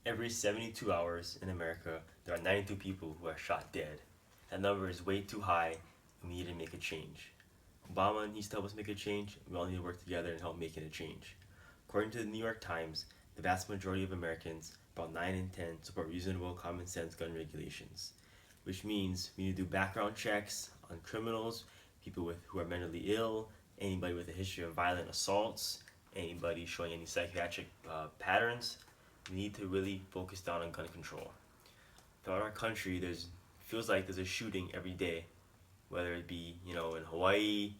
Every 72 hours in America, there are 92 people who are shot dead. That number is way too high, and we need to make a change. Obama needs to help us make a change. We all need to work together and help making a change. According to the New York Times, the vast majority of Americans, about 9 in 10, support reasonable common sense gun regulations, which means we need to do background checks on criminals, people who are mentally ill, anybody with a history of violent assaults, anybody showing any psychiatric patterns. We need to really focus down on gun control. Throughout our country, there's feels like there's a shooting every day, whether it be in Hawaii,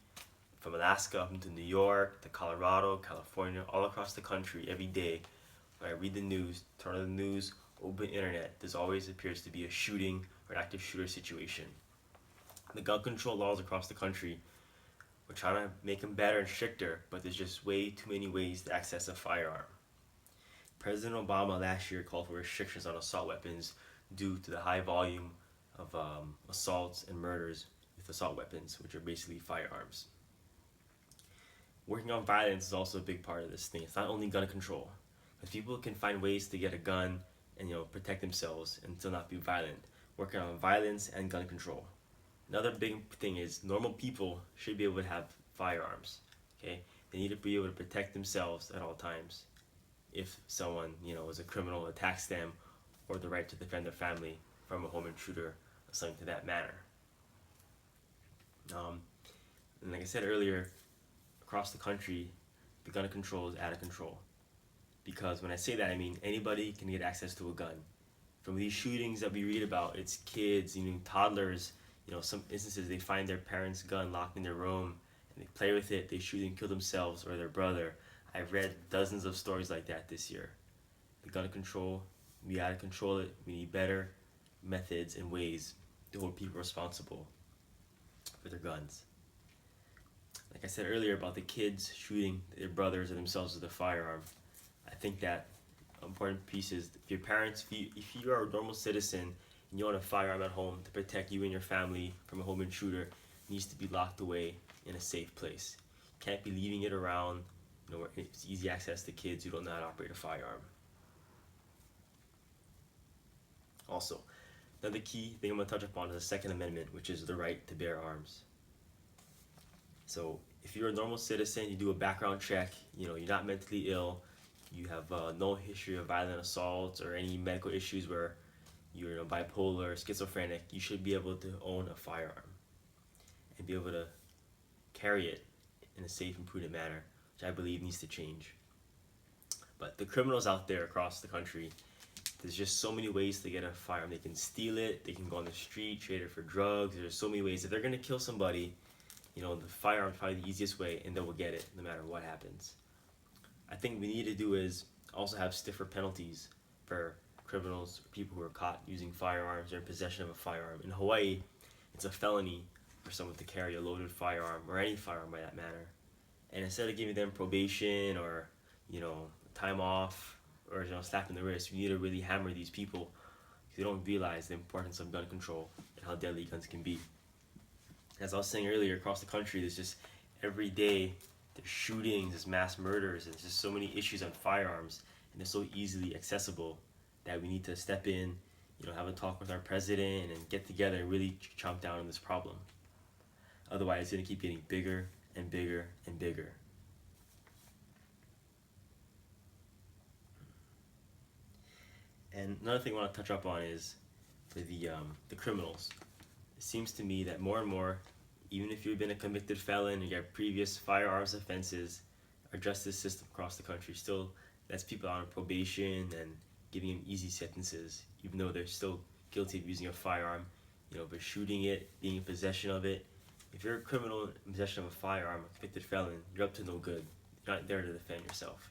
from Alaska up into New York, to Colorado, California, all across the country every day. When I read the news, turn on the news, open internet, there's always appears to be a shooting or an active shooter situation. The gun control laws across the country, we're trying to make them better and stricter, but there's just way too many ways to access a firearm. President Obama last year called for restrictions on assault weapons due to the high volume of assaults and murders with assault weapons, which are basically firearms. Working on violence is also a big part of this thing. It's not only gun control, because people can find ways to get a gun and protect themselves and still not be violent. Working on violence and gun control. Another big thing is normal people should be able to have firearms. Okay, they need to be able to protect themselves at all times. If someone is a criminal attacks them, or the right to defend their family from a home intruder or something to that manner. And like I said earlier, across the country, the gun control is out of control. Because when I say that, I mean anybody can get access to a gun. From these shootings that we read about, it's kids, toddlers. Some instances they find their parents' gun locked in their room and they play with it, they shoot and kill themselves or their brother. I've read dozens of stories like that this year. The gun control, we gotta control it. We need better methods and ways to hold people responsible for their guns. Like I said earlier about the kids shooting their brothers or themselves with a firearm, I think that important piece is if your parents, if you are a normal citizen and you want a firearm at home to protect you and your family from a home intruder, it needs to be locked away in a safe place. You can't be leaving it around, where it's easy access to kids who don't know how to operate a firearm. Also, another key thing I'm going to touch upon is the Second Amendment, which is the right to bear arms. So if you're a normal citizen, you do a background check, you're not mentally ill, you have no history of violent assaults or any medical issues where you're bipolar or schizophrenic, you should be able to own a firearm and be able to carry it in a safe and prudent manner, which I believe needs to change. But the criminals out there across the country, there's just so many ways to get a firearm. They can steal it, they can go on the street, trade it for drugs. There's so many ways. If they're going to kill somebody, the firearm is probably the easiest way, and they will get it no matter what happens. I think we need to do is also have stiffer penalties for criminals, or people who are caught using firearms or in possession of a firearm. In Hawaii, it's a felony for someone to carry a loaded firearm, or any firearm by that matter. And instead of giving them probation or time off or slap in the wrist, we need to really hammer these people because they don't realize the importance of gun control and how deadly guns can be. As I was saying earlier, across the country, there's just every day there's shootings, there's mass murders, and there's just so many issues on firearms, and they're so easily accessible that we need to step in, have a talk with our president and get together and really chomp down on this problem. Otherwise, it's going to keep getting bigger and bigger and bigger. And another thing I want to touch up on is for the criminals. It seems to me that more and more, even if you've been a convicted felon and you have previous firearms offenses, our justice system across the country still lets people out on probation and giving them easy sentences, even though they're still guilty of using a firearm, but shooting it, being in possession of it. If you're a criminal in possession of a firearm, a convicted felon, you're up to no good. You're not there to defend yourself.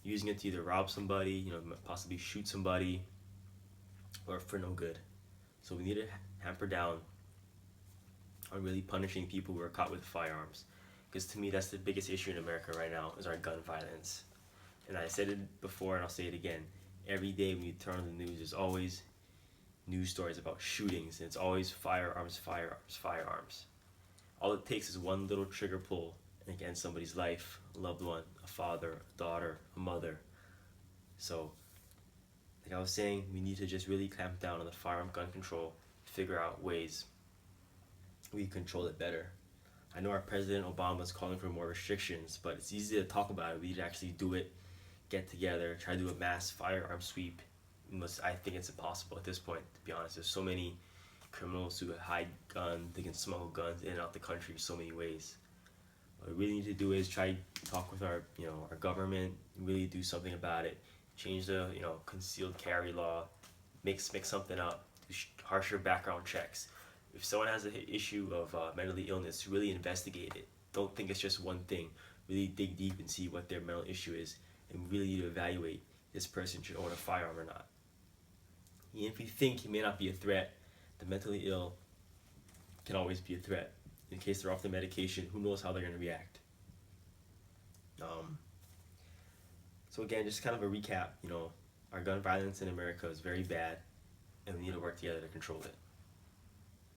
Using it to either rob somebody, possibly shoot somebody, or for no good. So we need to hamper down on really punishing people who are caught with firearms. Because to me, that's the biggest issue in America right now is our gun violence. And I said it before and I'll say it again. Every day when you turn on the news, there's always news stories about shootings, and it's always firearms, firearms, firearms. All it takes is one little trigger pull and it can end somebody's life, a loved one, a father, a daughter, a mother. So like I was saying, we need to just really clamp down on the firearm gun control, figure out ways we control it better. I know our President Obama is calling for more restrictions, but it's easy to talk about it. We need to actually do it, get together, try to do a mass firearm sweep. I think it's impossible at this point, to be honest. There's so many criminals who hide guns, they can smuggle guns in and out the country so many ways. What we really need to do is try to talk with our, our government, really do something about it, change the, concealed carry law, mix something up, do harsher background checks. If someone has an issue of mental illness, really investigate it. Don't think it's just one thing. Really dig deep and see what their mental issue is, and really need to evaluate this person should own a firearm or not. And if you think he may not be a threat, the mentally ill can always be a threat. In case they're off the medication, who knows how they're going to react. So again, just kind of a recap, our gun violence in America is very bad, and we need to work together to control it.